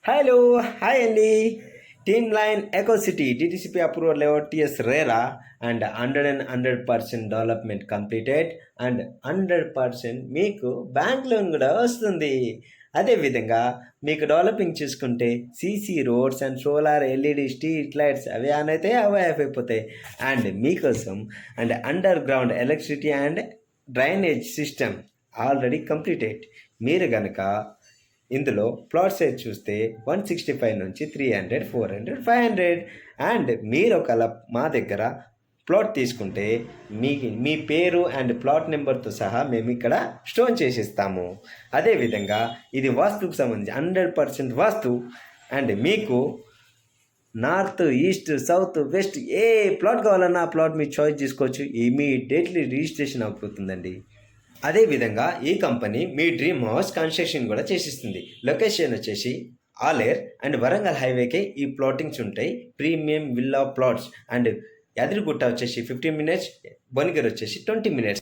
Hello hi అండి. Team line eco city DTCP approval layout TS RERA and 100% development completed and 100% మీకు bank loan కూడా వస్తుంది. అదేవిధంగా మీకు డెవలపింగ్ చూసుకుంటే CC roads and solar LED street lights అవి on అయితే అవే అయిపోతాయి. అండ్ మీకోసం and under ground electricity and drainage system already completed. మీరు కనుక ఇందులో ప్లాట్ సైజ్ చూస్తే 165 నుంచి 300, 400, 500 అండ్ మీరు ఒకవేళ మా దగ్గర ప్లాట్ తీసుకుంటే మీ పేరు అండ్ ప్లాట్ నెంబర్తో సహా మేము ఇక్కడ స్టోన్ చేసిస్తాము. అదేవిధంగా ఇది వాస్తుకు సంబంధించి 100% వాస్తు అండ్ మీకు నార్త్, ఈస్ట్, సౌత్, వెస్ట్ ఏ ప్లాట్ కావాలన్నా ఆ ప్లాట్ మీ చాయిస్ చేసుకోవచ్చు. ఇమీడియట్లీ రిజిస్ట్రేషన్ అయిపోతుందండి. అదేవిధంగా ఈ కంపెనీ మీ డ్రీమ్ హౌస్ కన్స్ట్రక్షన్ కూడా చేసిస్తుంది. లొకేషన్ వచ్చేసి ఆలేర్ అండ్ వరంగల్ హైవేకే ఈ ప్లాటింగ్స్ ఉంటాయి. Premium villa plots and Yadagirigutta వచ్చేసి 15 minutes, భువనగిరి వచ్చేసి 20 minutes.